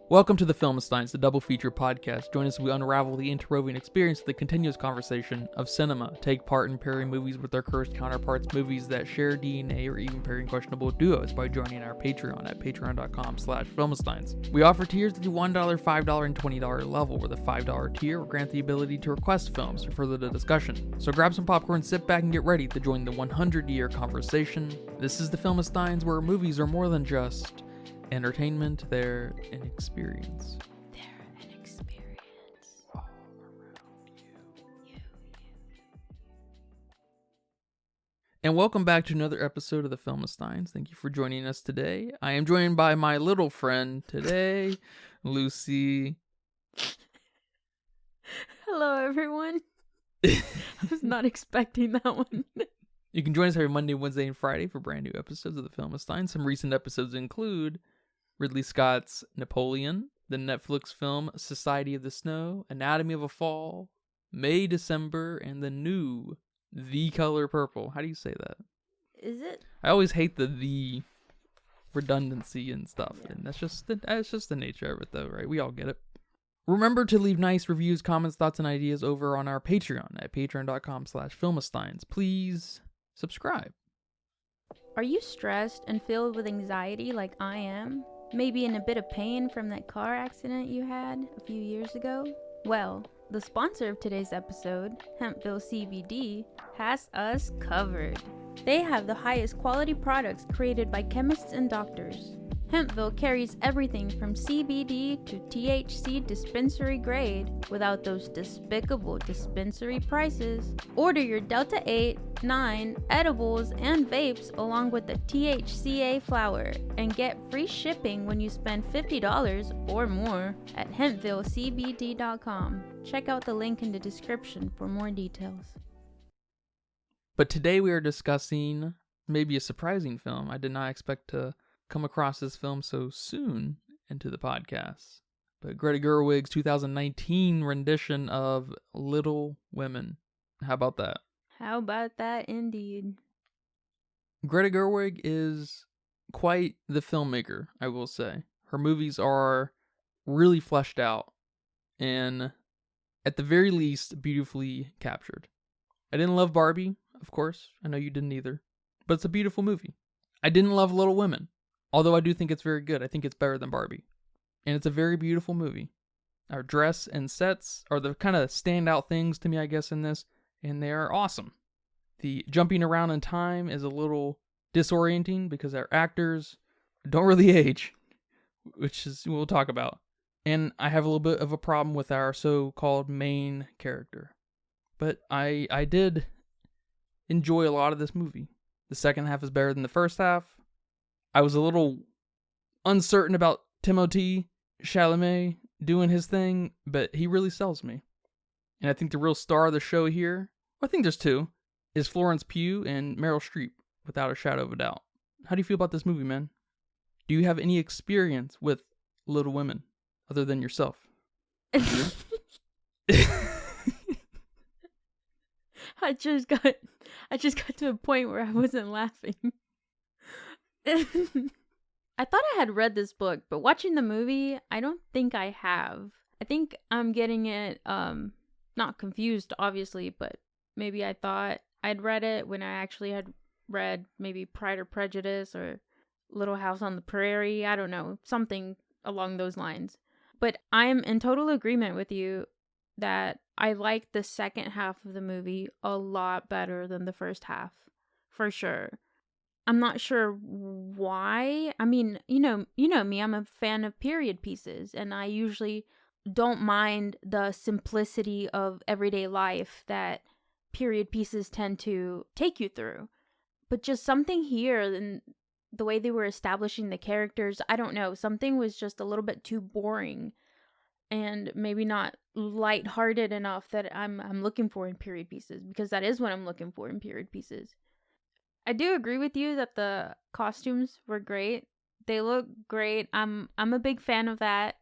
Welcome to the Filmsteins, the double feature podcast. Join us as we unravel the interwoven experience of the continuous conversation of cinema. Take part in pairing movies with their cursed counterparts, movies that share DNA, or even pairing questionable duos by joining our Patreon at patreon.com/Filmsteins. We offer tiers at the $1, $5, and $20 level, where the $5 tier will grant the ability to request films to further the discussion. So grab some popcorn, sit back, and get ready to join the 100-year conversation. This is the Filmsteins, where movies are more than just entertainment, they're an experience. They're an experience. All around you. And welcome back to another episode of the Filmsteins. Thank you for joining us today. I am joined by my little friend today, Lucy. Hello, everyone. I was not expecting that one. You can join us every Monday, Wednesday, and Friday for brand new episodes of the Filmsteins. Some recent episodes include Ridley Scott's Napoleon, the Netflix film Society of the Snow, Anatomy of a Fall, May, December, and the new The Color Purple. How do you say that? Is it? I always hate the redundancy and stuff, and that's just the nature of it, though, right? We all get it. Remember to leave nice reviews, comments, thoughts, and ideas over on our Patreon at patreon.com/Filmsteins. Please subscribe. Are you stressed and filled with anxiety like I am? Maybe in a bit of pain from that car accident you had a few years ago? Well, the sponsor of today's episode, Hempville CBD, has us covered. They have the highest quality products created by chemists and doctors. Hempville carries everything from CBD to THC dispensary grade without those despicable dispensary prices. Order your Delta 8, 9 edibles and vapes along with the THCA flower and get free shipping when you spend $50 or more at hempvillecbd.com. Check out the link in the description for more details. But today we are discussing maybe a surprising film. I did not expect to come across this film so soon into the podcast. But Greta Gerwig's 2019 rendition of Little Women. How about that? How about that indeed? Greta Gerwig is quite the filmmaker, I will say. Her movies are really fleshed out and, at the very least, beautifully captured. I didn't love Barbie, of course. I know you didn't either. But it's a beautiful movie. I didn't love Little Women, although I do think it's very good. I think it's better than Barbie. And it's a very beautiful movie. Our dress and sets are the kind of standout things to me, I guess, in this. And they are awesome. The jumping around in time is a little disorienting because our actors don't really age, which is we'll talk about. And I have a little bit of a problem with our so-called main character. But I did enjoy a lot of this movie. The second half is better than the first half. I was a little uncertain about Timothée Chalamet doing his thing, but he really sells me. And I think the real star of the show here, I think there's two, is Florence Pugh and Meryl Streep, without a shadow of a doubt. How do you feel about this movie, man? Do you have any experience with Little Women other than yourself? I just got to a point where I wasn't laughing. I thought I had read this book, but watching the movie, I don't think I have. I think I'm getting it, not confused, obviously, but maybe I thought I'd read it when I actually had read maybe Pride or Prejudice or Little House on the Prairie. I don't know, something along those lines. But I'm in total agreement with you that I like the second half of the movie a lot better than the first half, for sure. I'm not sure why. I mean, you know me, I'm a fan of period pieces, and I usually don't mind the simplicity of everyday life that period pieces tend to take you through. But just something here and the way they were establishing the characters, I don't know, something was just a little bit too boring and maybe not lighthearted enough that I'm looking for in period pieces, because that is what I'm looking for in period pieces. I do agree with you that the costumes were great. They look great. I'm a big fan of that.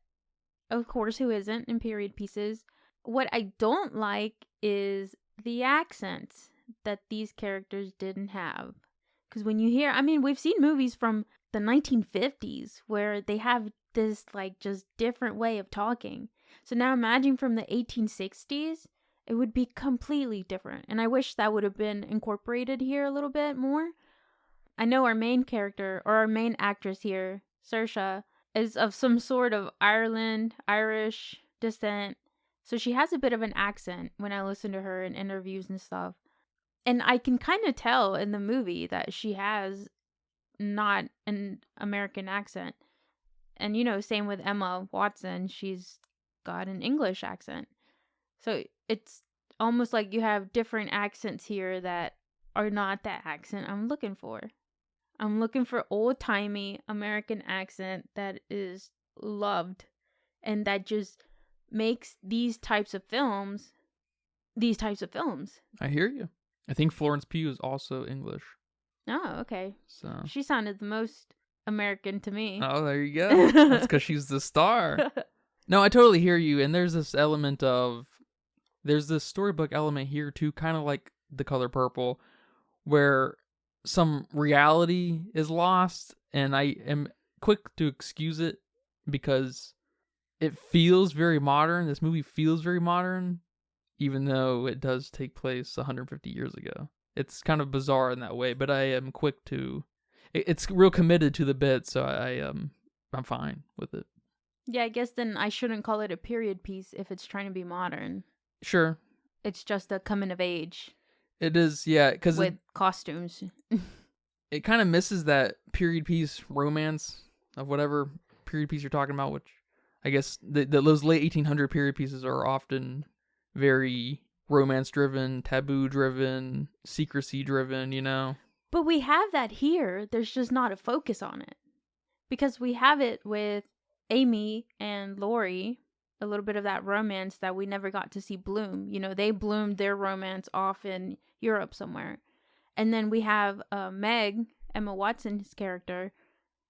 Of course, who isn't in period pieces? What I don't like is the accents that these characters didn't have. Because when you hear, I mean, we've seen movies from the 1950s where they have this like just different way of talking. So now imagine from the 1860s, it would be completely different. And I wish that would have been incorporated here a little bit more. I know our main character, or our main actress here, Saoirse, is of some sort of Irish descent. So she has a bit of an accent when I listen to her in interviews and stuff. And I can kind of tell in the movie that she has not an American accent. And, same with Emma Watson. She's got an English accent. So it's almost like you have different accents here that are not that accent I'm looking for. I'm looking for old-timey American accent that is loved and that just makes these types of films. I hear you. I think Florence Pugh is also English. Oh, okay. So she sounded the most American to me. Oh, there you go. That's because she's the star. No, I totally hear you. And there's this storybook element here too, kind of like The Color Purple, where some reality is lost, and I am quick to excuse it because it feels very modern. This movie feels very modern, even though it does take place 150 years ago. It's kind of bizarre in that way, but I am quick to... It's real committed to the bit, so I'm fine with it. Yeah, I guess then I shouldn't call it a period piece if it's trying to be modern. Sure. It's just a coming of age. It is, yeah, because with costumes. It kind of misses that period piece romance of whatever period piece you're talking about, which I guess those late 1800 period pieces are often very romance-driven, taboo-driven, secrecy-driven, But we have that here. There's just not a focus on it. Because we have it with Amy and Laurie, a little bit of that romance that we never got to see bloom. They bloomed their romance off in Europe somewhere. And then we have Meg, Emma Watson's character,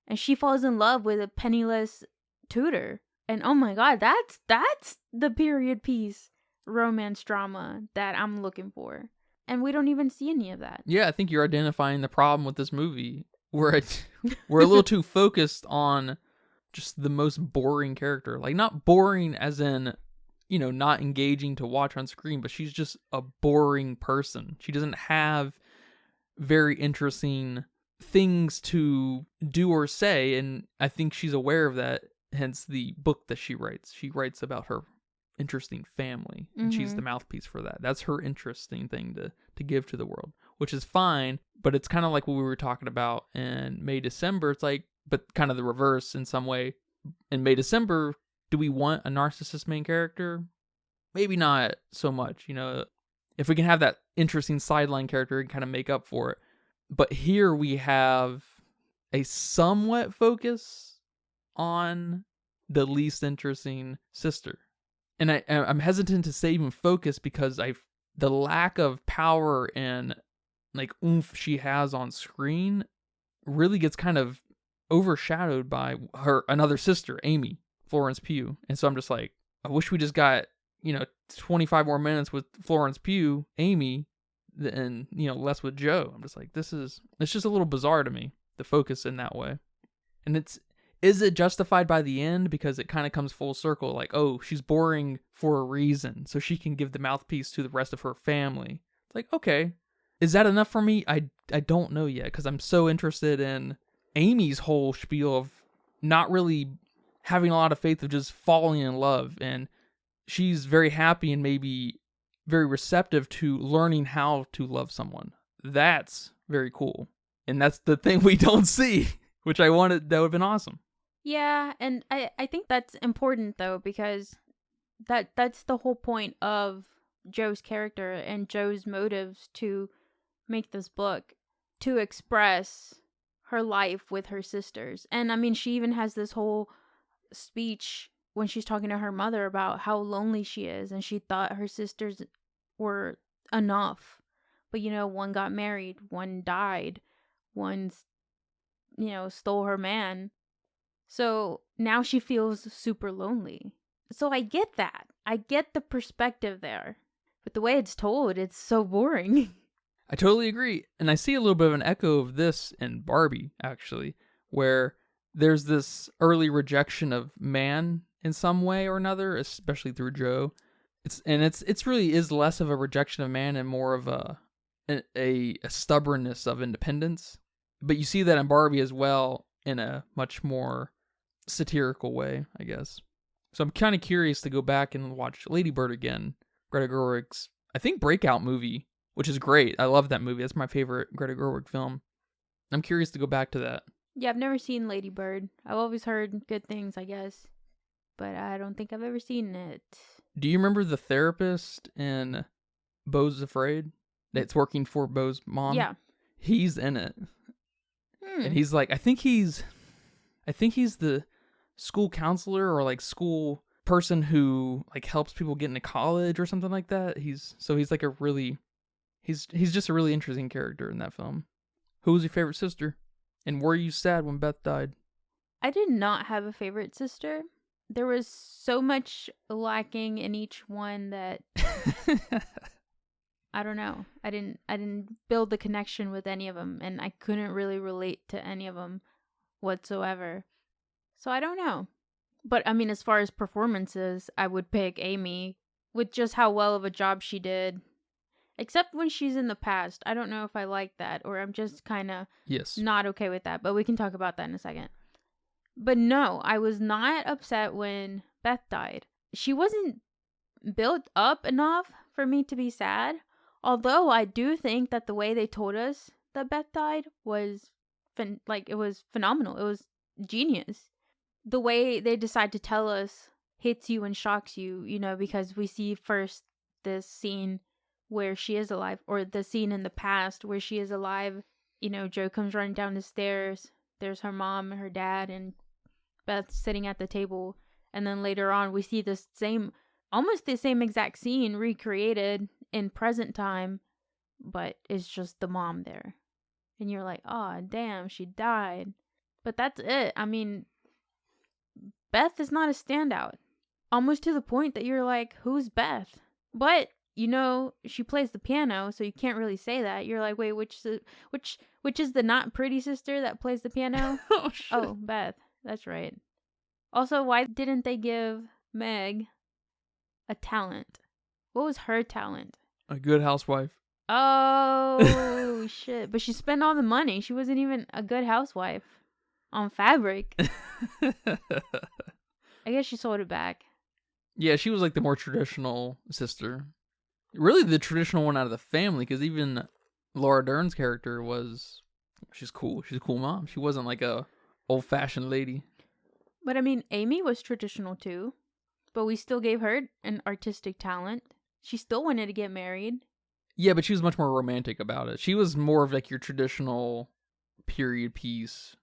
and she falls in love with a penniless tutor. And oh my god, that's the period piece romance drama that I'm looking for. And we don't even see any of that. Yeah, I think you're identifying the problem with this movie. We're a little too focused on just the most boring character. Like, not boring as in, not engaging to watch on screen, but she's just a boring person. She doesn't have very interesting things to do or say, and I think she's aware of that, hence the book that she writes. She writes about her interesting family, and she's the mouthpiece for that. That's her interesting thing to give to the world, which is fine, but it's kind of like what we were talking about in May, December. It's like, but kind of the reverse in some way. In May, December, do we want a narcissist main character? Maybe not so much, if we can have that interesting sideline character and kind of make up for it. But here we have a somewhat focus on the least interesting sister. And I'm hesitant to say even focus because the lack of power and like oomph she has on screen really gets kind of overshadowed by another sister, Amy, Florence Pugh. And so I'm just like, I wish we just got 25 more minutes with Florence Pugh, Amy, and less with Joe. I'm just like, it's just a little bizarre to me, the focus in that way. And is it justified by the end? Because it kind of comes full circle, like, oh, she's boring for a reason, so she can give the mouthpiece to the rest of her family. It's like, okay, is that enough for me? I don't know yet, because I'm so interested in Amy's whole spiel of not really having a lot of faith, of just falling in love, and she's very happy and maybe very receptive to learning how to love someone. That's very cool, and that's the thing we don't see, which that would have been awesome. Yeah, and I think that's important, though, because that's the whole point of Joe's character and Joe's motives to make this book, to express her life with her sisters. And I mean, she even has this whole speech when she's talking to her mother about how lonely she is, and she thought her sisters were enough. But, one got married, one died, one, stole her man. So now she feels super lonely. So I get that. I get the perspective there. But the way it's told, it's so boring. I totally agree. And I see a little bit of an echo of this in Barbie, actually, where there's this early rejection of man in some way or another, especially through Joe. It's really is less of a rejection of man and more of a stubbornness of independence. But you see that in Barbie as well in a much more satirical way, I guess. So I'm kind of curious to go back and watch Lady Bird again, Greta Gerwig's, I think, breakout movie, which is great. I love that movie. That's my favorite Greta Gerwig film. I'm curious to go back to that. Yeah, I've never seen Lady Bird. I've always heard good things, I guess. But I don't think I've ever seen it. Do you remember the therapist in Beau's Afraid that's working for Beau's mom? Yeah. He's in it. And he's like, I think he's the school counselor or like school person who like helps people get into college or something like that. He's like a really, he's just a really interesting character in that film. Who was your favorite sister? And were you sad when Beth died? I did not have a favorite sister. There was so much lacking in each one that I don't know. I didn't build the connection with any of them, and I couldn't really relate to any of them whatsoever. So I don't know. But I mean, as far as performances, I would pick Amy with just how well of a job she did. Except when she's in the past. I don't know if I like that, or I'm just kind of not okay with that. But we can talk about that in a second. But no, I was not upset when Beth died. She wasn't built up enough for me to be sad. Although I do think that the way they told us that Beth died was it was phenomenal. It was genius. The way they decide to tell us hits you and shocks you, you know, because we see first this scene where she is alive, or the scene in the past where she is alive. You know, Joe comes running down the stairs. There's her mom and her dad and Beth sitting at the table. And then later on, we see this almost the same exact scene recreated in present time, but it's just the mom there. And you're like, oh, damn, she died. But that's it. I mean, Beth is not a standout. Almost to the point that you're like, who's Beth? But, you know, she plays the piano, so you can't really say that. You're like, wait, which is the not pretty sister that plays the piano? Oh, shit. Oh, Beth. That's right. Also, why didn't they give Meg a talent? What was her talent? A good housewife. Oh, shit. But she spent all the money. She wasn't even a good housewife on fabric. I guess she sold it back. Yeah, she was like the more traditional sister. Really the traditional one out of the family, because even Laura Dern's character she's cool. She's a cool mom. She wasn't like a old-fashioned lady. But I mean, Amy was traditional too. But we still gave her an artistic talent. She still wanted to get married. Yeah, but she was much more romantic about it. She was more of like your traditional period piece,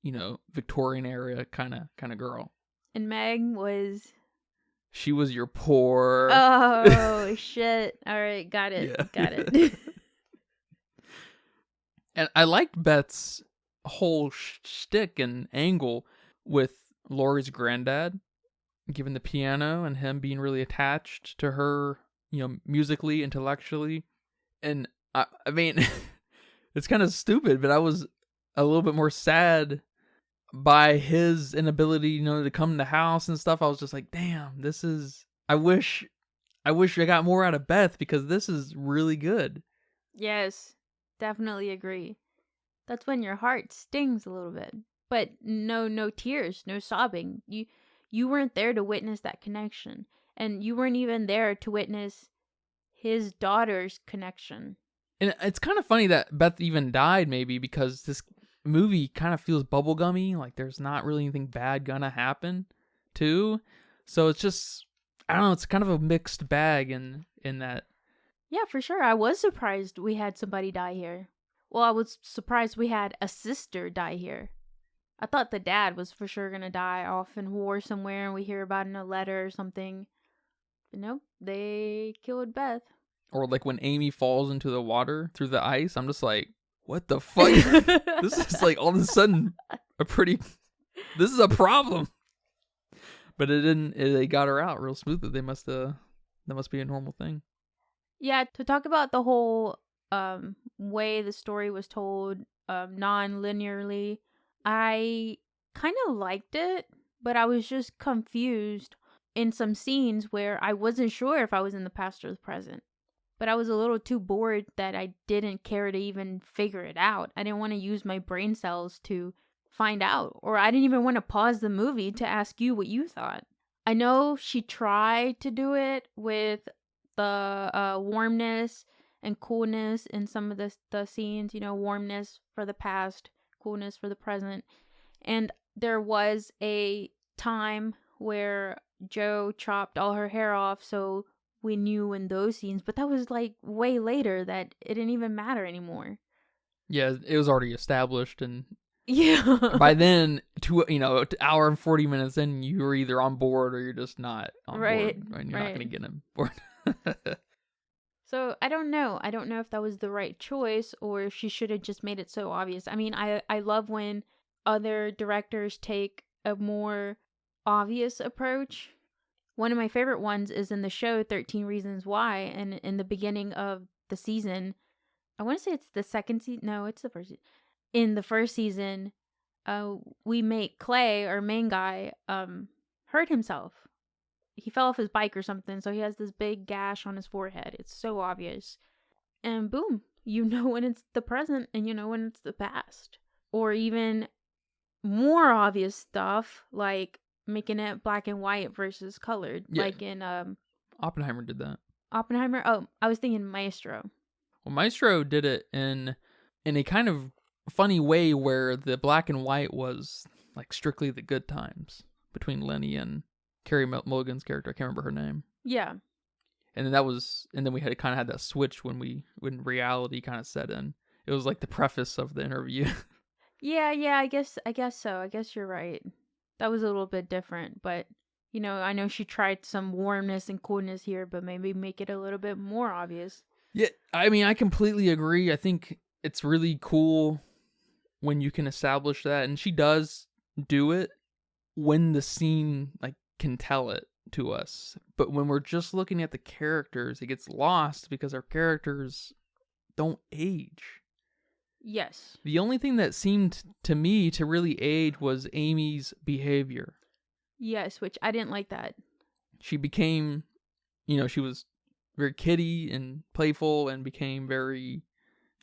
you know, Victorian era kind of girl. And Meg was... She was your poor... Oh, shit. All right, got it. Yeah. Got it. And I liked Beth's whole shtick and angle with Laurie's granddad, given the piano and him being really attached to her, you know, musically, intellectually. And I mean, it's kind of stupid, but I was a little bit more sad by his inability, you know, to come to the house and stuff. I was just like, damn, I wish I got more out of Beth, because this is really good. Yes, definitely agree. That's when your heart stings a little bit. But no tears, no sobbing. You weren't there to witness that connection. And you weren't even there to witness his daughter's connection. And it's kind of funny that Beth even died, maybe, because this movie kind of feels bubblegummy. Like there's not really anything bad gonna happen, too. So it's just, I don't know, it's kind of a mixed bag in that. Yeah, for sure. I was surprised we had somebody die here. Well, I was surprised we had a sister die here. I thought the dad was for sure gonna die off in war somewhere, and we hear about it in a letter or something. But nope, they killed Beth. Or like when Amy falls into the water through the ice, I'm just like, what the fuck? This is like all of a sudden this is a problem. But it didn't. They got her out real smoothly. That must be a normal thing. Yeah, to talk about the whole way the story was told non-linearly, I kind of liked it, but I was just confused in some scenes where I wasn't sure if I was in the past or the present. But I was a little too bored that I didn't care to even figure it out. I didn't want to use my brain cells to find out, or I didn't even want to pause the movie to ask you what you thought. I know she tried to do it with the warmness and coolness in some of the scenes, warmness for the past, coolness for the present. And there was a time where Joe chopped all her hair off, so we knew in those scenes, but that was like way later that it didn't even matter anymore. Yeah, it was already established, and yeah, by then, an hour and 40 minutes in, you were either on board or you're just not on right, board, and you're right. not going to get on board. So I don't know. I don't know if that was the right choice or if she should have just made it so obvious. I mean, I love when other directors take a more obvious approach. One of my favorite ones is in the show 13 Reasons Why, and in the beginning of the season, I want to say it's the second season. No, it's the first season. In the first season, we make Clay, our main guy, hurt himself. He fell off his bike or something, so he has this big gash on his forehead. It's so obvious. And boom, you know when it's the present and you know when it's the past. Or even more obvious stuff, like making it black and white versus colored. Yeah. Like in Oppenheimer did that. Oppenheimer? Oh, I was thinking Maestro. Well, Maestro did it in a kind of funny way where the black and white was like strictly the good times between Lenny and Carey Mulligan's character. I can't remember her name. Yeah. And then we had kind of had that switch when reality kind of set in. It was like the preface of the interview. Yeah, I guess so. I guess you're right. That was a little bit different, but I know she tried some warmness and coolness here, but maybe make it a little bit more obvious. Yeah, I mean, I completely agree. I think it's really cool when you can establish that, and she does do it when the scene can tell it to us. But when we're just looking at the characters, it gets lost because our characters don't age. Yes. The only thing that seemed to me to really age was Amy's behavior. Yes, which I didn't like that. She became, she was very kiddie and playful and became very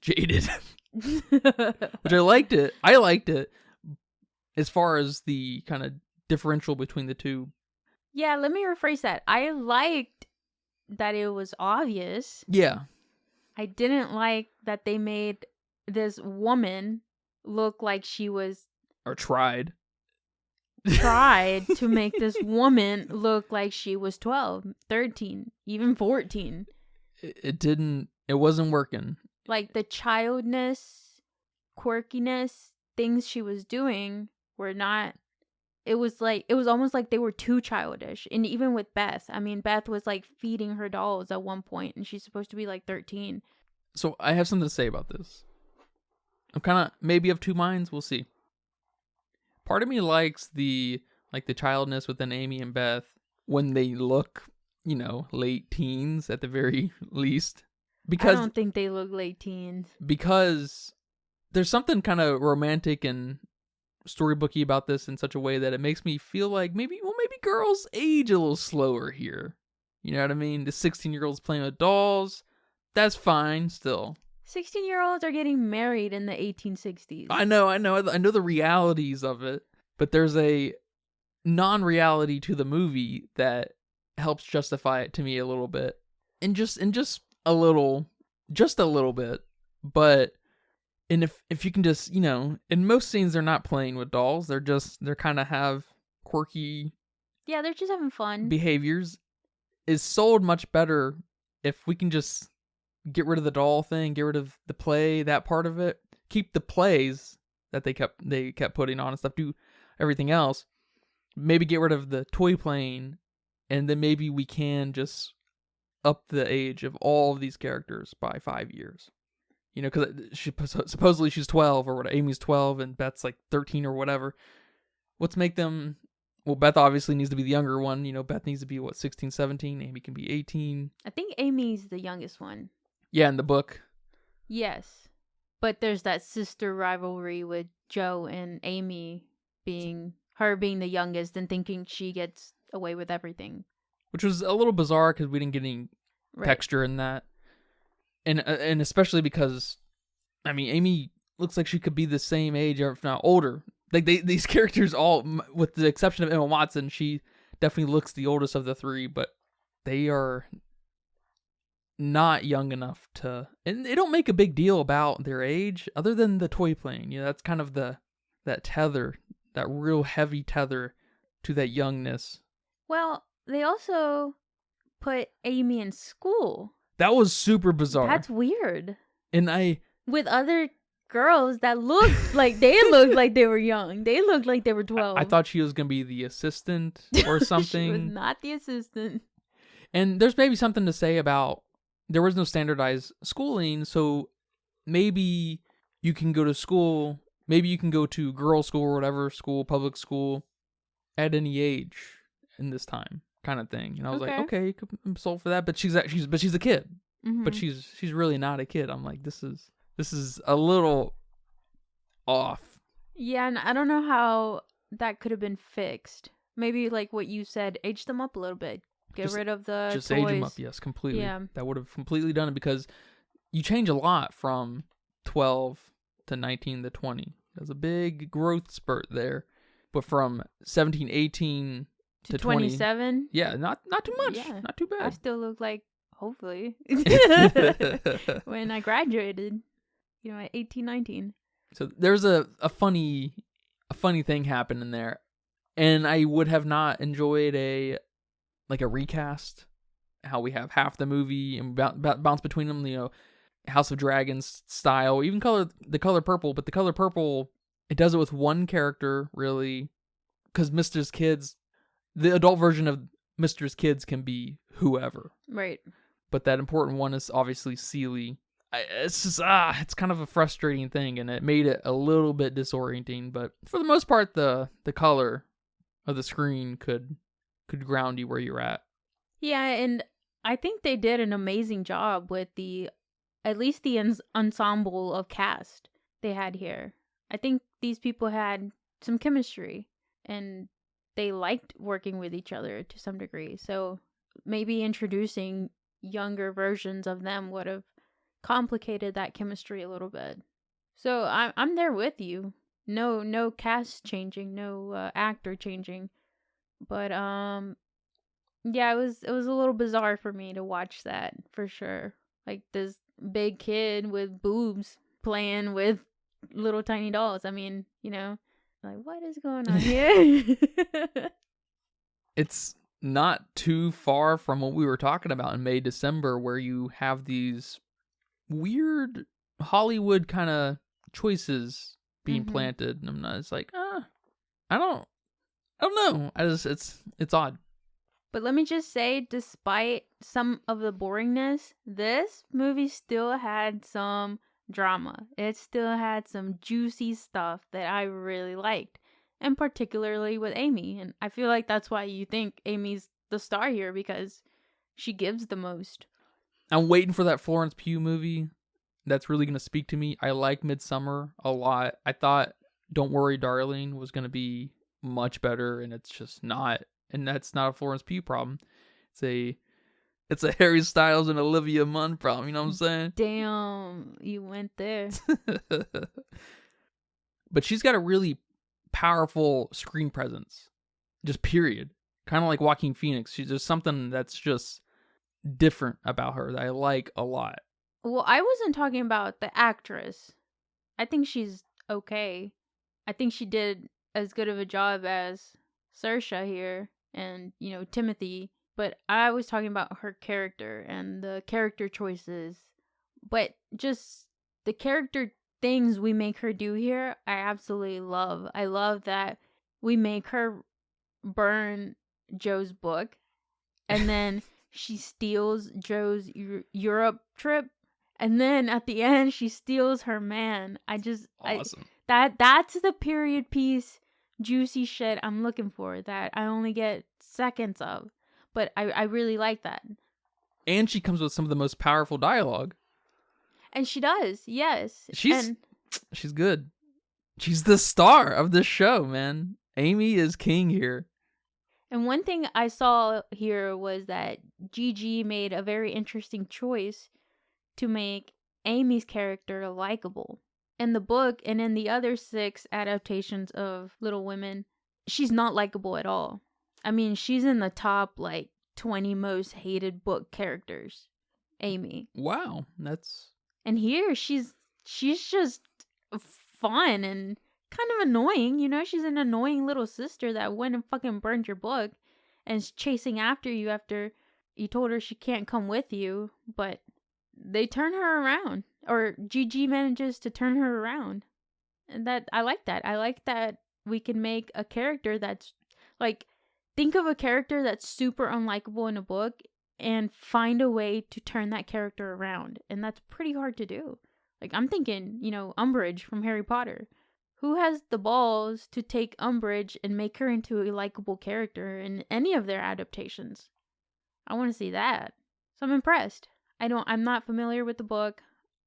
jaded. Which I liked it. I liked it as far as the kind of differential between the two. Yeah, let me rephrase that. I liked that it was obvious. Yeah. I didn't like that they made this woman look like she was... Or tried to make this woman look like she was 12, 13, even 14. It wasn't working. Like the childness, quirkiness, things she was doing were not... It was almost like they were too childish. And even with Beth, I mean, Beth was like feeding her dolls at one point and she's supposed to be like 13. So I have something to say about this. I'm kind of maybe of two minds. We'll see. Part of me likes the childness within Amy and Beth when they look, late teens at the very least. Because I don't think they look late teens. Because there's something kind of romantic and storybooky about this in such a way that it makes me feel like maybe girls age a little slower here. You know what I mean? The 16-year-olds playing with dolls, that's fine still. 16-year-olds are getting married in the 1860s. I know the realities of it, but there's a non-reality to the movie that helps justify it to me a little bit. And just a little bit. But and if you can just, in most scenes they're not playing with dolls, they're kind of have quirky, yeah, they're just having fun behaviors, is sold much better if we can just get rid of the doll thing, get rid of the play, that part of it, keep the plays that they kept putting on and stuff, do everything else, maybe get rid of the toy plane, and then maybe we can just up the age of all of these characters by 5 years. Because supposedly she's 12 or what, Amy's 12 and Beth's like 13 or whatever. Let's make them... Well, Beth obviously needs to be the younger one. Beth needs to be, 16, 17? Amy can be 18. I think Amy's the youngest one. Yeah, in the book. Yes. But there's that sister rivalry with Joe and Amy being the youngest and thinking she gets away with everything. Which was a little bizarre because we didn't get any texture in that. And especially because, I mean, Amy looks like she could be the same age, or if not older. Like these characters all, with the exception of Emma Watson, she definitely looks the oldest of the three, but they are not young enough to, and they don't make a big deal about their age other than the toy plane. That's kind of that tether, that real heavy tether to that youngness. Well, they also put Amy in school. That was super bizarre. That's weird. And with other girls that looked like they were young. They looked like they were 12. I thought she was going to be the assistant or something. She was not the assistant. And there's maybe something to say about there was no standardized schooling, so maybe you can go to school, maybe you can go to girls' school or whatever school, public school, at any age in this time, kind of thing. And I was like, okay, I'm sold for that. But she's a kid, but she's really not a kid. I'm like, this is a little off. Yeah, and I don't know how that could have been fixed. Maybe like what you said, age them up a little bit. Get rid of the just toys. Age them up, yes, completely. Yeah. That would have completely done it, because you change a lot from 12 to 19 to 20. There's a big growth spurt there. But from 17, 18 to 27? Yeah, not too much. Yeah. Not too bad. I still look like, hopefully, when I graduated, at 18, 19. So there's a funny thing happening there. And I would have not enjoyed a recast, how we have half the movie and bounce between them, House of Dragons style, even the color purple, but the color purple, it does it with one character, really, because Mister's Kids, the adult version of Mister's Kids can be whoever. Right. But that important one is obviously Seeley. It's just, it's kind of a frustrating thing, and it made it a little bit disorienting, but for the most part, the color of the screen could ground you where you're at. Yeah, and I think they did an amazing job with at least the ensemble of cast they had here. I think these people had some chemistry, and they liked working with each other to some degree. So maybe introducing younger versions of them would have complicated that chemistry a little bit. So I'm there with you. No cast changing, no actor changing. But yeah, it was a little bizarre for me to watch that, for sure. Like this big kid with boobs playing with little tiny dolls. I mean, like, what is going on here? It's not too far from what we were talking about in May, December, where you have these weird Hollywood kind of choices being planted. And it's like, I don't know. It's odd. But let me just say, despite some of the boringness, this movie still had some drama. It still had some juicy stuff that I really liked, and particularly with Amy. And I feel like that's why you think Amy's the star here, because she gives the most. I'm waiting for that Florence Pugh movie that's really going to speak to me. I like Midsummer a lot. I thought Don't Worry, Darling was going to be much better, and it's just not. And that's not a Florence Pugh problem. It's a Harry Styles and Olivia Munn problem. You know what I'm saying? Damn, you went there. But she's got a really powerful screen presence. Just period. Kind of like Joaquin Phoenix. There's something that's just different about her that I like a lot. Well, I wasn't talking about the actress. I think she's okay. I think she did as good of a job as Saoirse here and, Timothy. But I was talking about her character and the character choices. But just the character things we make her do here, I absolutely love. I love that we make her burn Joe's book, and then she steals Joe's Europe trip, and then at the end she steals her man. Awesome. That's the period piece juicy shit I'm looking for that I only get seconds of. But I really like that. And she comes with some of the most powerful dialogue. And she does, yes. She's good. She's the star of this show, man. Amy is king here. And one thing I saw here was that Gigi made a very interesting choice to make Amy's character likable. In the book and in the other 6 adaptations of Little Women, she's not likable at all. I mean, she's in the top, 20 most hated book characters. Amy. Wow, that's... And here, she's just fun and kind of annoying, She's an annoying little sister that went and fucking burned your book and is chasing after you after you told her she can't come with you, but they turn her around. Or Gigi manages to turn her around. And I like that. I like that we can make a character that's, think of a character that's super unlikable in a book and find a way to turn that character around. And that's pretty hard to do. I'm thinking, Umbridge from Harry Potter. Who has the balls to take Umbridge and make her into a likable character in any of their adaptations? I want to see that. So I'm impressed. I'm not familiar with the book.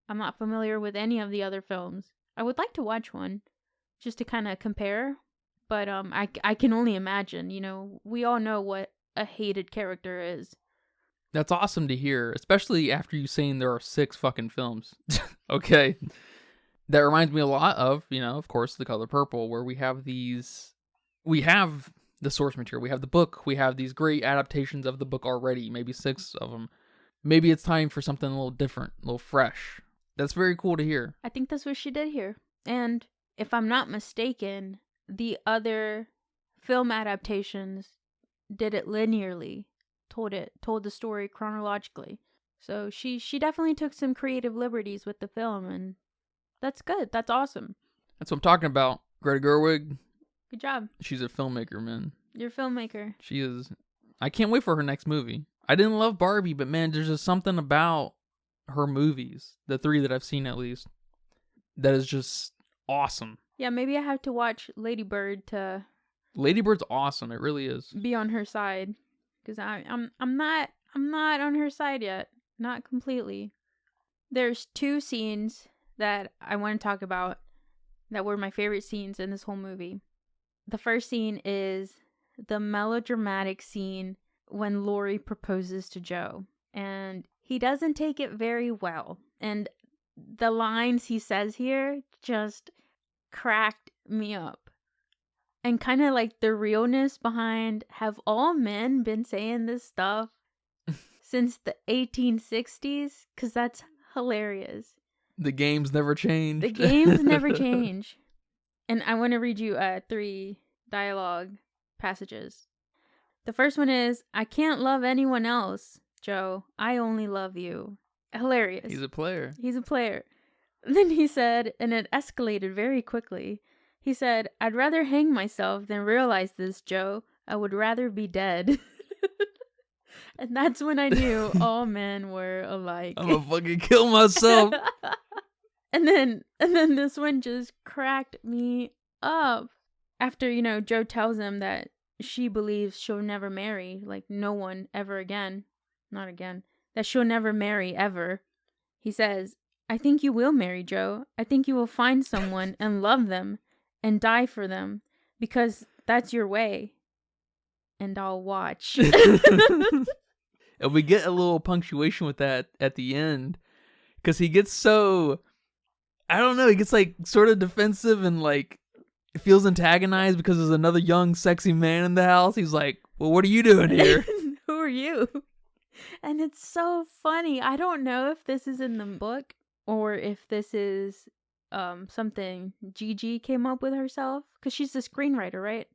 I'm not familiar with any of the other films. I would like to watch one just to kind of compare. But I can only imagine, we all know what a hated character is. That's awesome to hear, especially after you saying there are 6 fucking films. Okay. That reminds me a lot of, of course, The Color Purple, where we have the source material, we have the book, we have these great adaptations of the book already, maybe 6 of them. Maybe it's time for something a little different, a little fresh. That's very cool to hear. I think that's what she did here. And if I'm not mistaken, the other film adaptations did it linearly, told the story chronologically. So she definitely took some creative liberties with the film, and that's good. That's awesome. That's what I'm talking about. Greta Gerwig. Good job. She's a filmmaker, man. You're a filmmaker. She is. I can't wait for her next movie. I didn't love Barbie, but man, there's just something about her movies, the 3 that I've seen at least, that is just awesome. Yeah, maybe I have to watch Lady Bird to... Lady Bird's awesome. It really is. Be on her side, because I'm not on her side yet. Not completely. There's 2 scenes that I want to talk about that were my favorite scenes in this whole movie. The first scene is the melodramatic scene when Laurie proposes to Joe. And he doesn't take it very well. And the lines he says here just cracked me up. And kind of the realness behind, have all men been saying this stuff since the 1860s? Because that's hilarious. The games never change. The games never change. And I want to read you 3 dialogue passages. The first one is, "I can't love anyone else, Joe. I only love you." Hilarious. He's a player. He's a player. Then he said, and it escalated very quickly, he said, "I'd rather hang myself than realize this, Joe. I would rather be dead." And that's when I knew all men were alike. I'm gonna fucking kill myself. And then this one just cracked me up. After, Joe tells him that she believes she'll never marry, no one ever again. Not again. That she'll never marry ever. He says, "I think you will marry, Joe. I think you will find someone and love them and die for them because that's your way. And I'll watch." And we get a little punctuation with that at the end, because he gets so, I don't know, he gets sort of defensive and feels antagonized because there's another young sexy man in the house. He's like, "Well, what are you doing here?" Who are you? And it's so funny. I don't know if this is in the book or if this is something Gigi came up with herself, because she's the screenwriter, right?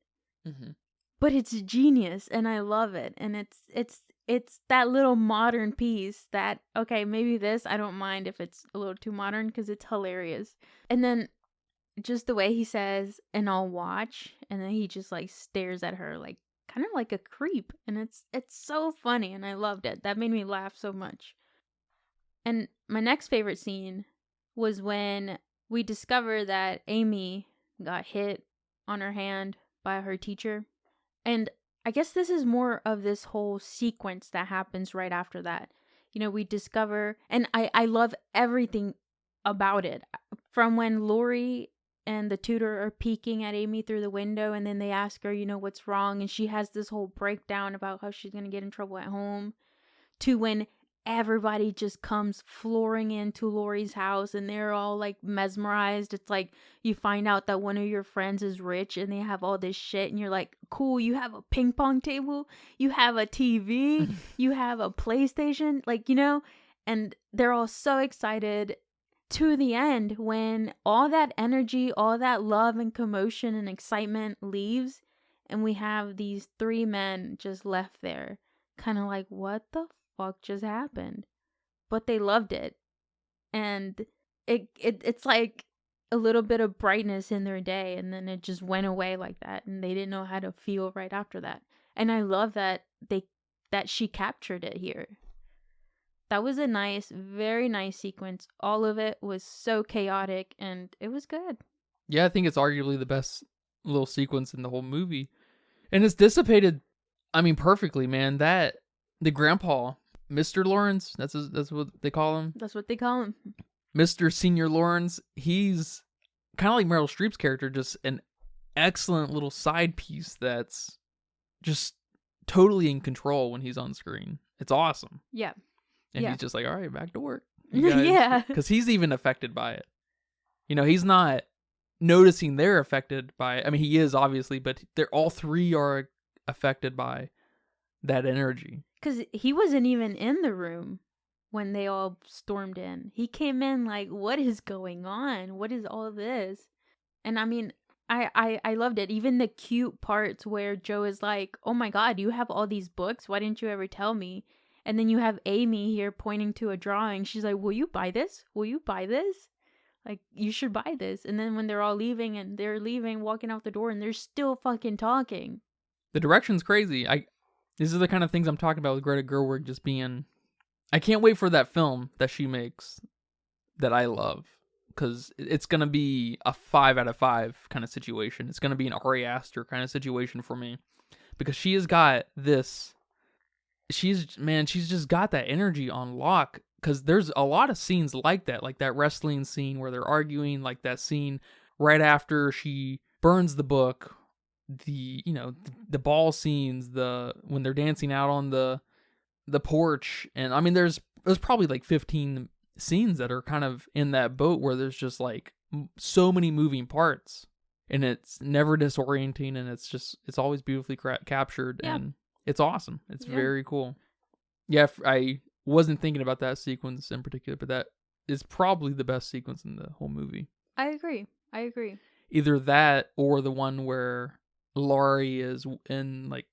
Mm-hmm. But it's genius, and I love it. And it's that little modern piece that, okay, maybe this, I don't mind if it's a little too modern, because it's hilarious. And then just the way he says, "and I'll watch," and then he just stares at her kind of like a creep, and it's so funny, and I loved it. That made me laugh so much. And my next favorite scene was when we discover that Amy got hit on her hand by her teacher. And I guess this is more of this whole sequence that happens right after that. We discover, and I love everything about it. From when Laurie and the tutor are peeking at Amy through the window, and then they ask her, what's wrong, and she has this whole breakdown about how she's gonna get in trouble at home, to when everybody just comes flooring into Laurie's house and they're all like mesmerized. It's like you find out that one of your friends is rich and they have all this shit, and you're like, cool, you have a ping pong table, you have a TV, you have a PlayStation, and they're all so excited, to the end when all that energy, all that love and commotion and excitement leaves, and we have these three men just left there, kind of like, what the fuck just happened? But they loved it, and it's like a little bit of brightness in their day, and then it just went away like that, and they didn't know how to feel right after that. And I love that she captured it here. That was a nice, very nice sequence. All of it was so chaotic, and it was good. Yeah, I think it's arguably the best little sequence in the whole movie. And it's dissipated, perfectly, man. The grandpa, Mr. Lawrence, that's what they call him. That's what they call him. Mr. Senior Lawrence, he's kind of like Meryl Streep's character, just an excellent little side piece that's just totally in control when he's on screen. It's awesome. Yeah. And he's just like, all right, back to work. Yeah. Because he's even affected by it. He's not noticing they're affected by it. He is, obviously, but they're all three are affected by that energy. Because he wasn't even in the room when they all stormed in. He came in like, what is going on? What is all of this? And I loved it. Even the cute parts where Joe is like, oh my God, you have all these books. Why didn't you ever tell me? And then you have Amy here pointing to a drawing. She's like, will you buy this? Will you buy this? Like, you should buy this. And then when they're all leaving, walking out the door, and they're still fucking talking. The direction's crazy. These are the kind of things I'm talking about with Greta Gerwig just being... I can't wait for that film that she makes that I love. Because it's going to be a 5 out of 5 kind of situation. It's going to be an Ari Aster kind of situation for me. Because she has got this... She's just got that energy on lock, because there's a lot of scenes like that wrestling scene where they're arguing, like that scene right after she burns the book, the ball scenes, when they're dancing out on the porch, and there's probably like 15 scenes that are kind of in that boat where there's just like so many moving parts, and it's never disorienting, and it's always beautifully captured. Yeah. And it's awesome. It's very cool. Yeah, I wasn't thinking about that sequence in particular, but that is probably the best sequence in the whole movie. I agree. Either that or the one where Laurie is in like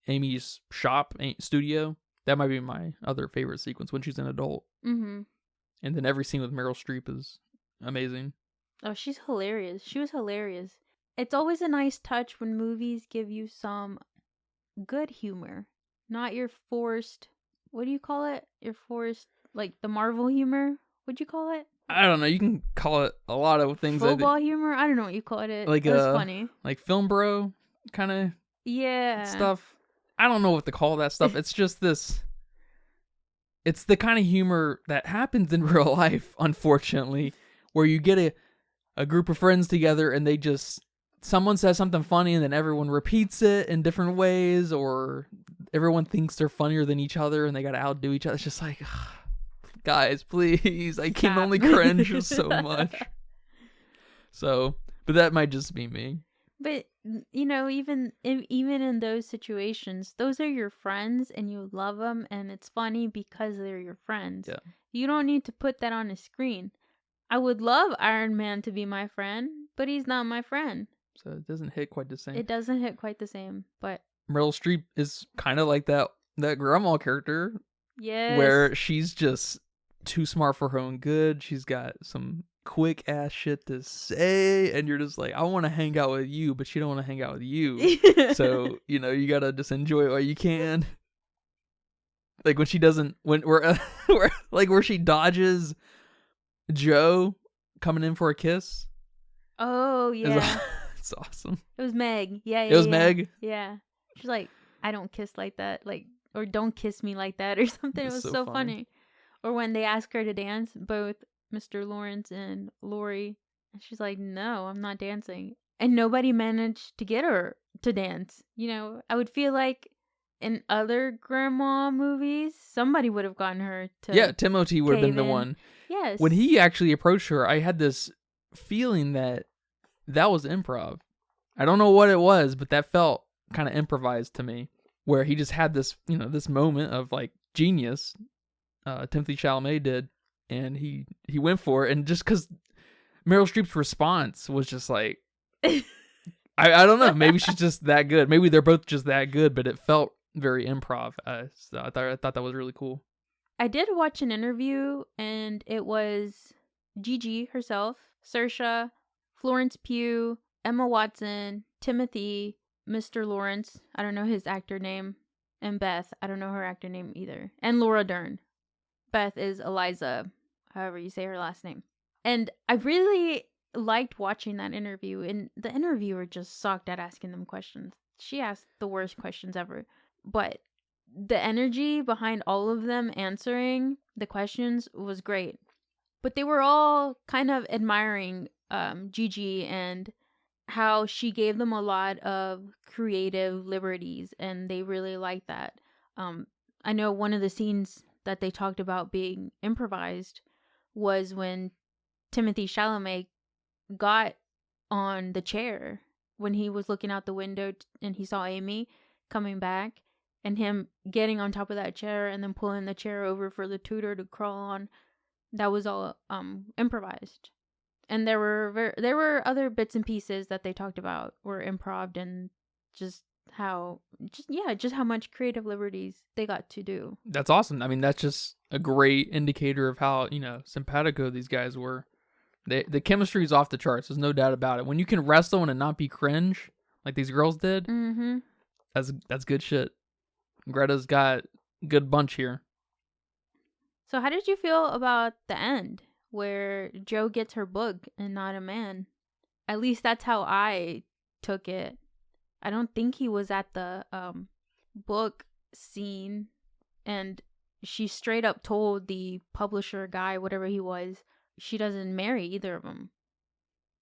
Amy's studio. That might be my other favorite sequence, when she's an adult. Mm-hmm. And then every scene with Meryl Streep is amazing. Oh, she's hilarious. She was hilarious. It's always a nice touch when movies give you some good humor, not your forced, what do you call it? Your forced, like the Marvel humor? What'd you call it? I don't know. You can call it a lot of things. Football humor? I don't know what you called it. Like, it was funny. Like film bro kind of stuff. I don't know what to call that stuff. It's just this. It's the kind of humor that happens in real life, unfortunately, where you get a group of friends together and someone says something funny and then everyone repeats it in different ways, or everyone thinks they're funnier than each other and they gotta outdo each other. It's just like, guys, please, I can only cringe so much. So, but that might just be me. But, even in those situations, those are your friends and you love them, and it's funny because they're your friends. Yeah. You don't need to put that on a screen. I would love Iron Man to be my friend, but he's not my friend. So it doesn't hit quite the same. It doesn't hit quite the same, but... Meryl Streep is kind of like that grandma character. Yes. Where she's just too smart for her own good. She's got some quick ass shit to say, and you're just like, I want to hang out with you, but she don't want to hang out with you. So, you gotta just enjoy it while you can. Like when she doesn't... where she dodges Joe coming in for a kiss. Oh, yeah. It's awesome. It was Meg. Yeah. It was Meg? Yeah. She's like, I don't kiss like that. Like, or don't kiss me like that or something. It was so funny. Or when they ask her to dance, both Mr. Lawrence and Laurie And she's like, no, I'm not dancing. And nobody managed to get her to dance. I would feel like in other grandma movies, somebody would have gotten her to Yeah, Timothy would have been cave the in. one. Yes. When he actually approached her, I had this feeling that was improv. I don't know what it was, but that felt kind of improvised to me, where he just had this, this moment of like genius. Timothy Chalamet did, and he went for it, and just because Meryl Streep's response was just like, I don't know, maybe she's just that good. Maybe they're both just that good, but it felt very improv. So I thought that was really cool. I did watch an interview, and it was Gigi herself, Saoirse, Florence Pugh, Emma Watson, Timothy, Mr. Lawrence, I don't know his actor name, and Beth, I don't know her actor name either, and Laura Dern. Beth is Eliza, however you say her last name. And I really liked watching that interview, and the interviewer just sucked at asking them questions. She asked the worst questions ever. But the energy behind all of them answering the questions was great. But they were all kind of admiring Gigi and how she gave them a lot of creative liberties, and they really liked that. I know one of the scenes that they talked about being improvised was when Timothy Chalamet got on the chair when he was looking out the window and he saw Amy coming back, and him getting on top of that chair and then pulling the chair over for the tutor to crawl on. That was all improvised. And there were other bits and pieces that they talked about were improv, and just how much creative liberties they got to do. That's awesome. I mean, that's just a great indicator of how, simpatico these guys were. The chemistry is off the charts. There's no doubt about it. When you can wrestle and not be cringe, like these girls did, that's good shit. Greta's got a good bunch here. So how did you feel about the end, where Jo gets her book and not a man? At least that's how I took it. I don't think he was at the book scene, and she straight up told the publisher guy, whatever he was, she doesn't marry either of them.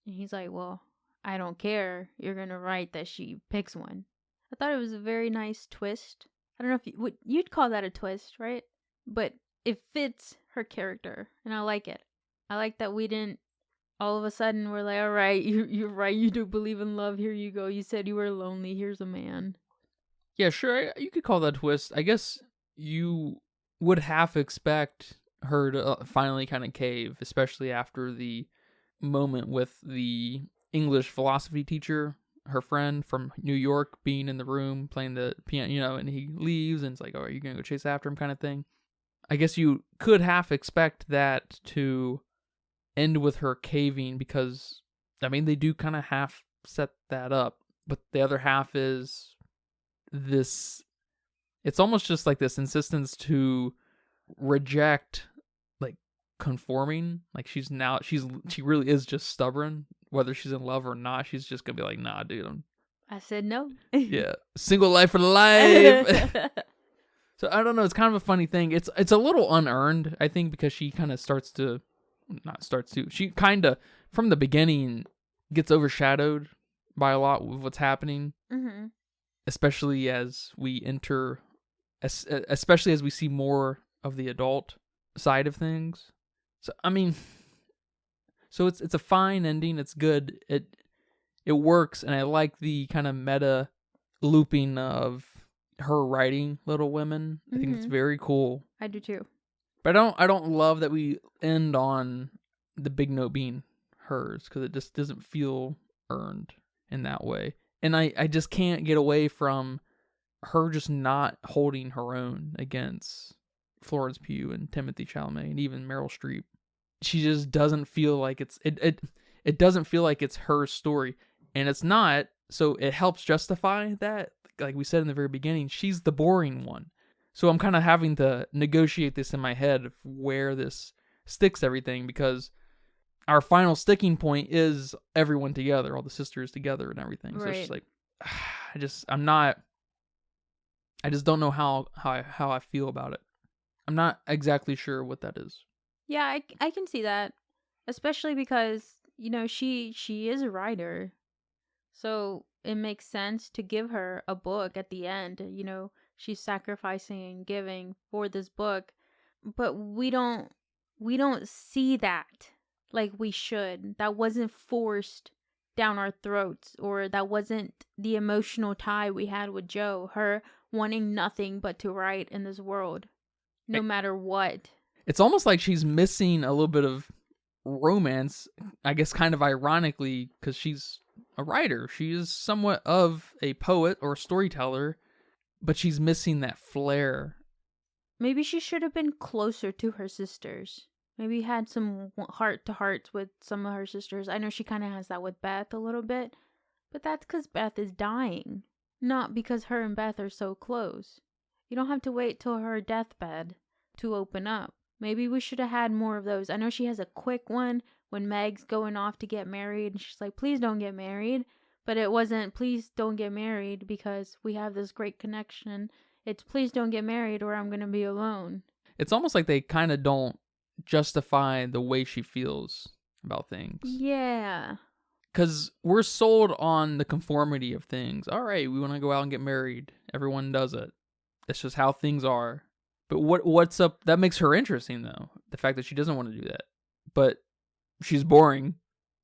And he's like, well, I don't care. You're going to write that she picks one. I thought it was a very nice twist. I don't know if you'd call that a twist, right? But it fits her character, and I like it. I like that we didn't, all of a sudden, we're like, all right, you're right, you do believe in love, here you go. You said you were lonely, here's a man. Yeah, sure, you could call that a twist. I guess you would half expect her to finally kind of cave, especially after the moment with the English philosophy teacher, her friend from New York, being in the room playing the piano, and he leaves, and it's like, oh, are you going to go chase after him kind of thing. I guess you could half expect that to end with her caving, because, I mean, they do kind of half set that up, but the other half is this, it's almost just like this insistence to reject, like, conforming. Like, she really is just stubborn, whether she's in love or not. She's just gonna be like, nah, dude, I said no. Yeah, single life for life. So I don't know, it's kind of a funny thing. It's a little unearned, I think, because she kind of she kind of, from the beginning, gets overshadowed by a lot of what's happening. Mm-hmm. Especially as we especially as we see more of the adult side of things. So, I mean, so it's a fine ending. It's good. It works, and I like the kind of meta looping of her writing Little Women. I think it's very cool. I do too. But I don't love that we end on the big note being hers, because it just doesn't feel earned in that way. And I just can't get away from her just not holding her own against Florence Pugh and Timothy Chalamet and even Meryl Streep. She just doesn't feel like it doesn't feel like it's her story. And it's not, so it helps justify that. Like we said in the very beginning, she's the boring one. So I'm kind of having to negotiate this in my head of where this sticks everything, because our final sticking point is everyone together, all the sisters together and everything. Right. So it's just like, I just don't know how I feel about it. I'm not exactly sure what that is. Yeah, I can see that. Especially because, she is a writer. So it makes sense to give her a book at the end. She's sacrificing and giving for this book, but we don't see that like we should. That wasn't forced down our throats, or that wasn't the emotional tie we had with Jo, her wanting nothing but to write in this world, no matter what. It's almost like she's missing a little bit of romance, I guess kind of ironically, because she's a writer. She is somewhat of a poet or storyteller, but she's missing that flair. Maybe she should have been closer to her sisters. Maybe had some heart-to-hearts with some of her sisters. I know she kind of has that with Beth a little bit, but that's because Beth is dying, not because her and Beth are so close. You don't have to wait till her deathbed to open up. Maybe we should have had more of those. I know she has a quick one when Meg's going off to get married, and she's like, please don't get married. But it wasn't, please don't get married because we have this great connection. It's, please don't get married or I'm going to be alone. It's almost like they kind of don't justify the way she feels about things. Yeah. Because we're sold on the conformity of things. All right, we want to go out and get married. Everyone does it. That's just how things are. But what's up? That makes her interesting, though. The fact that she doesn't want to do that. But she's boring.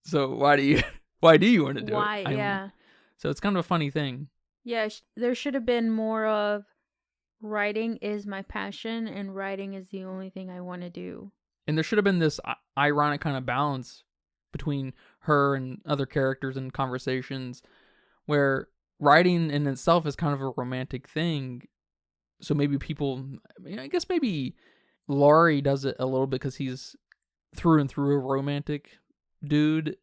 So why do you want to do it? Why? Yeah. So it's kind of a funny thing. Yeah, there should have been more of writing is my passion and writing is the only thing I want to do. And there should have been this ironic kind of balance between her and other characters and conversations where writing in itself is kind of a romantic thing. So maybe I guess maybe Laurie does it a little bit because he's through and through a romantic dude.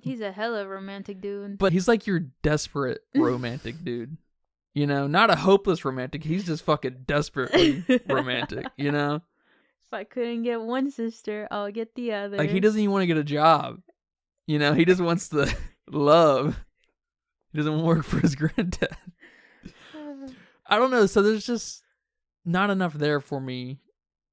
He's a hella romantic dude. But he's like your desperate romantic dude. Not a hopeless romantic. He's just fucking desperately romantic, If I couldn't get one sister, I'll get the other. Like, he doesn't even want to get a job. He just wants the love. He doesn't want to work for his granddad. I don't know. So there's just not enough there for me.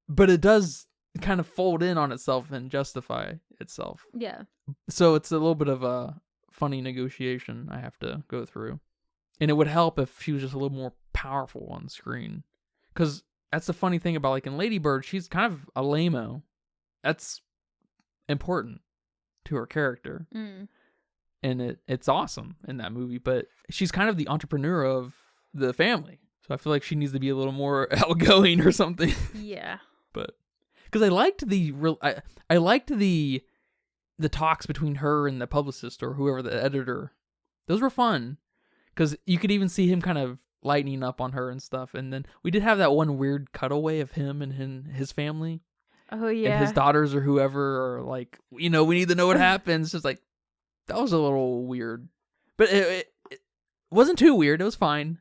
But it does kind of fold in on itself and justify itself. Yeah. So it's a little bit of a funny negotiation I have to go through. And it would help if she was just a little more powerful on screen. Because that's the funny thing about, like, in Lady Bird, she's kind of a lame-o. That's important to her character. Mm. And it's awesome in that movie. But she's kind of the entrepreneur of the family. So I feel like she needs to be a little more outgoing or something. Yeah. But because I liked I liked the talks between her and the publicist or whoever, the editor. Those were fun. Because you could even see him kind of lightening up on her and stuff. And then we did have that one weird cutaway of him and his family. Oh, yeah. And his daughters or whoever are like, we need to know what happens. Just like, that was a little weird. But it wasn't too weird. It was fine.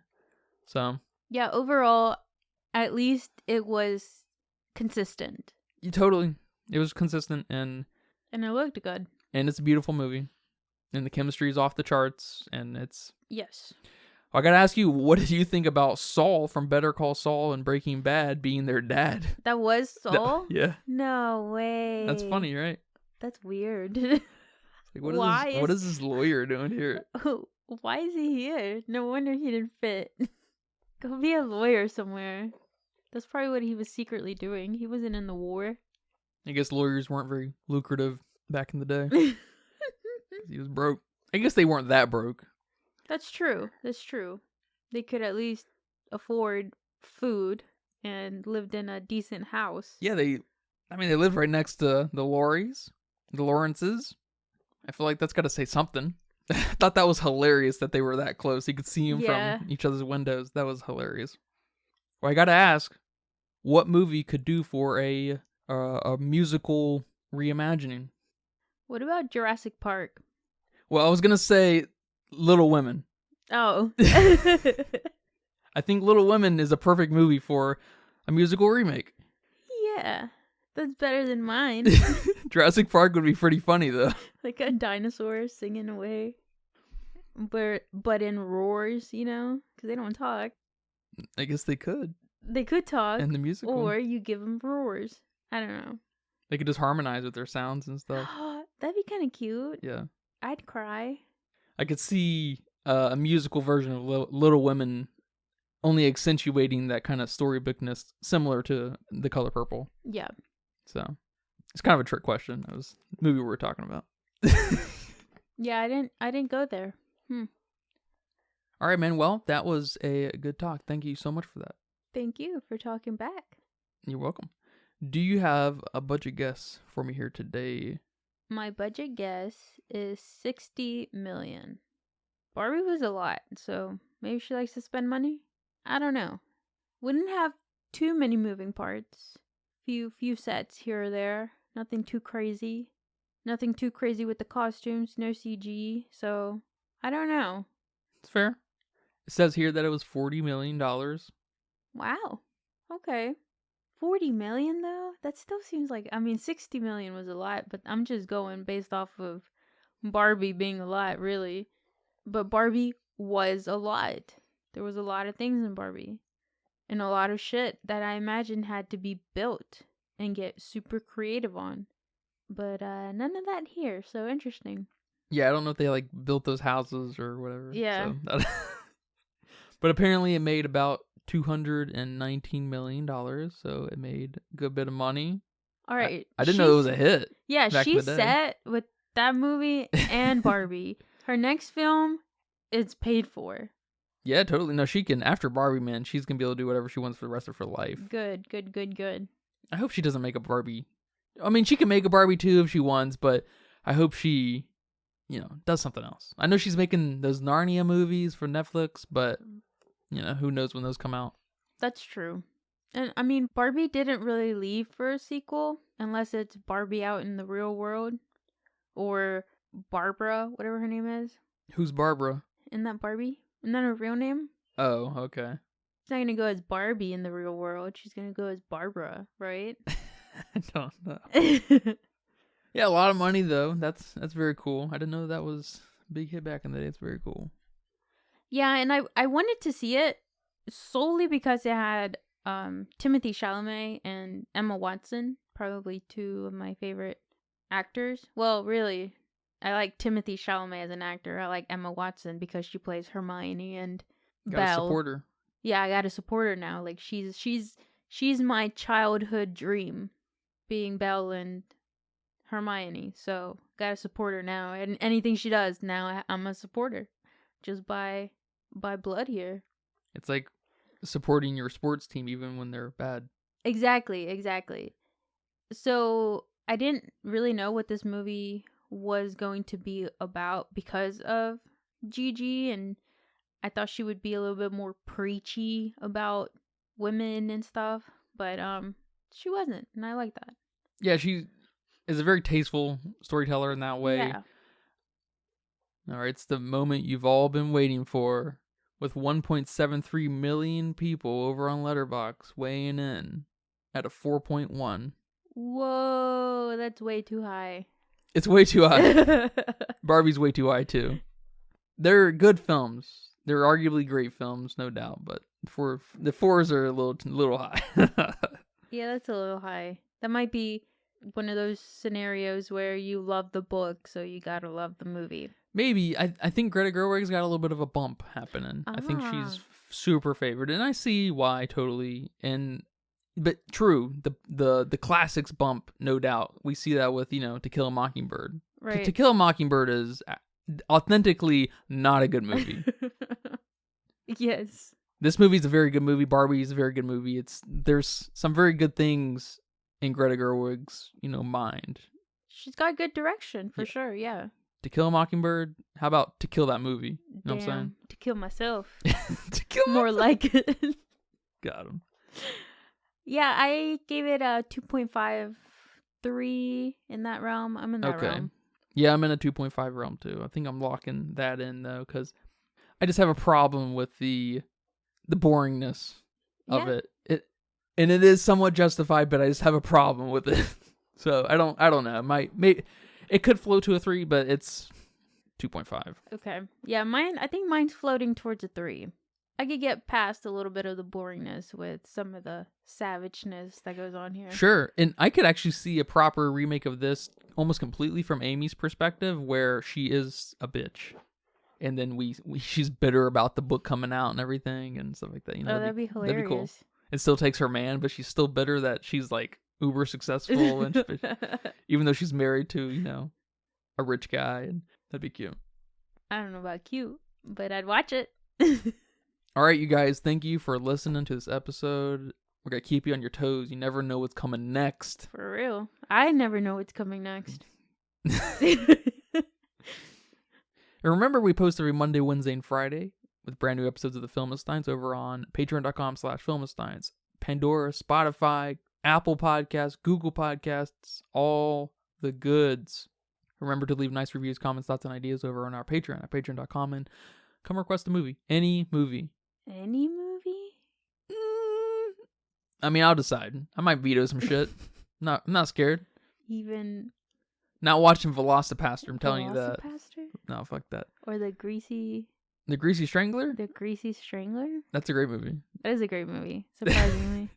So. Yeah, overall, at least it was consistent. Totally. It was consistent and it looked good. And it's a beautiful movie. And the chemistry is off the charts. And it's... Yes. I gotta ask you, what did you think about Saul from Better Call Saul and Breaking Bad being their dad? That was Saul? Yeah. No way. That's funny, right? That's weird. Like, what is this lawyer doing here? Why is he here? No wonder he didn't fit. Go be a lawyer somewhere. That's probably what he was secretly doing. He wasn't in the war. I guess lawyers weren't very lucrative back in the day. He was broke. I guess they weren't that broke. That's true. They could at least afford food and lived in a decent house. Yeah, they lived right next to the Lawrences. I feel like that's got to say something. I thought that was hilarious that they were that close. You could see them from each other's windows. That was hilarious. Well, I got to ask, what movie could do for a musical reimagining? What about Jurassic Park? Well, I was going to say Little Women. Oh. I think Little Women is a perfect movie for a musical remake. Yeah, that's better than mine. Jurassic Park would be pretty funny, though. Like a dinosaur singing away. But in roars, because they don't talk. I guess they could. They could talk. In the musical. Or you give them roars. I don't know. They could just harmonize with their sounds and stuff. That'd be kind of cute. Yeah. I'd cry. I could see a musical version of Little Women only accentuating that kind of storybookness similar to The Color Purple. Yeah. So it's kind of a trick question. That was the movie we were talking about. Yeah, I didn't go there. All right, man. Well, that was a good talk. Thank you so much for that. Thank you for talking back. You're welcome. Do you have a budget guess for me here today? My budget guess is 60 million. Barbie was a lot, so maybe she likes to spend money? I don't know. Wouldn't have too many moving parts. Few sets here or there. Nothing too crazy. Nothing too crazy with the costumes, no CG, so I don't know. It's fair. It says here that it was $40 million. Wow. Okay. 40 million though? That still seems like, 60 million was a lot, but I'm just going based off of Barbie being a lot, really. But Barbie was a lot. There was a lot of things in Barbie. And a lot of shit that I imagine had to be built and get super creative on. But none of that here, so interesting. Yeah, I don't know if they like built those houses or whatever. Yeah. So but apparently it made about $219 million, so it made a good bit of money. All right. I didn't know it was a hit. Yeah, back in she's the day. set with that movie and Barbie. Her next film, it's paid for. Yeah, totally. No, she can, after Barbie, man, she's going to be able to do whatever she wants for the rest of her life. Good. I hope she doesn't make a Barbie. I mean, she can make a Barbie too if she wants, but I hope she, does something else. I know she's making those Narnia movies for Netflix, but, who knows when those come out. That's true. And I mean, Barbie didn't really leave for a sequel unless it's Barbie out in the real world or Barbara, whatever her name is. Who's Barbara? Isn't that Barbie? Isn't that her real name? Oh, okay. She's not going to go as Barbie in the real world. She's going to go as Barbara, right? I don't know. Yeah, a lot of money though. That's very cool. I didn't know that was a big hit back in the day. It's very cool. Yeah, and I wanted to see it solely because it had Timothée Chalamet and Emma Watson, probably two of my favorite actors. Well, really, I like Timothée Chalamet as an actor. I like Emma Watson because she plays Hermione and Gotta Belle. support her. Yeah, I gotta support her now. Like she's my childhood dream, being Belle and Hermione. So gotta support her now, and anything she does now, I'm a supporter, just by blood here. It's like supporting your sports team even when they're bad. Exactly. So I didn't really know what this movie was going to be about because of Gigi, and I thought she would be a little bit more preachy about women and stuff, but she wasn't, and I like that. Yeah, she is a very tasteful storyteller in that way. Yeah. All right, it's the moment you've all been waiting for, with 1.73 million people over on Letterboxd weighing in at a 4.1. Whoa, that's way too high. It's way too high. Barbie's way too high too. They're good films. They're arguably great films, no doubt, but the fours are a little high. Yeah, that's a little high. That might be one of those scenarios where you love the book, so you gotta love the movie. Maybe. I think Greta Gerwig's got a little bit of a bump happening. I think she's super favored, and I see why totally. But true, the classics bump, no doubt. We see that with, To Kill a Mockingbird. Right. To Kill a Mockingbird is authentically not a good movie. Yes. This movie's a very good movie. Barbie is a very good movie. There's some very good things in Greta Gerwig's, mind. She's got good direction, for sure, yeah. To Kill a Mockingbird? How about To Kill That Movie? You know what I'm saying? To kill myself. To kill More myself. like it. Got him. Yeah, I gave it a 2.53 in that realm. I'm in that realm. Yeah, I'm in a 2.5 realm too. I think I'm locking that in though, because I just have a problem with the boringness of it. And it is somewhat justified, but I just have a problem with it. So I don't know. It could float to a 3, but it's 2.5. Okay. Yeah, I think mine's floating towards a 3. I could get past a little bit of the boringness with some of the savageness that goes on here. Sure. And I could actually see a proper remake of this almost completely from Amy's perspective, where she is a bitch. And then she's bitter about the book coming out and everything and stuff like that. You know, that'd be hilarious. That'd be cool. It still takes her man, but she's still bitter that she's like uber successful, and even though she's married to, you know, a rich guy, and that'd be cute. I don't know about cute, but I'd watch it. All right, you guys, thank you for listening to this episode. We're gonna keep you on your toes. You never know what's coming next. For real, I never know what's coming next. And remember, we post every Monday, Wednesday, and Friday with brand new episodes of the Filmistines over on patreon.com/Filmistines, Pandora, Spotify, Apple Podcasts, Google Podcasts, all the goods. Remember to leave nice reviews, comments, thoughts, and ideas over on our Patreon at patreon.com, and come request a movie. Any movie. Any movie? I mean, I'll decide. I might veto some shit. I'm not scared. Even... Not watching Velocipaster, I'm telling you that. Velocipaster? No, fuck that. Or The Greasy Strangler? The Greasy Strangler? That's a great movie. That is a great movie, surprisingly.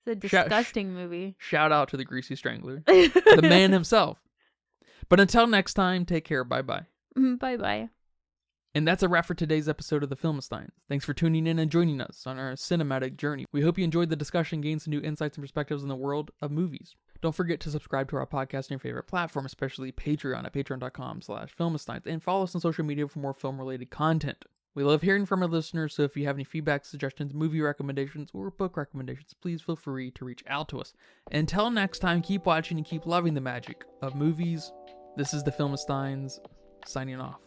It's a disgusting movie. Shout out to The Greasy Strangler. The man himself. But until next time, take care. Bye-bye. Bye-bye. And that's a wrap for today's episode of The Filmistines. Thanks for tuning in and joining us on our cinematic journey. We hope you enjoyed the discussion, gained some new insights and perspectives in the world of movies. Don't forget to subscribe to our podcast on your favorite platform, especially Patreon at patreon.com/Filmistines, and follow us on social media for more film-related content. We love hearing from our listeners, so if you have any feedback, suggestions, movie recommendations, or book recommendations, please feel free to reach out to us. Until next time, keep watching and keep loving the magic of movies. This is The Filmistines, signing off.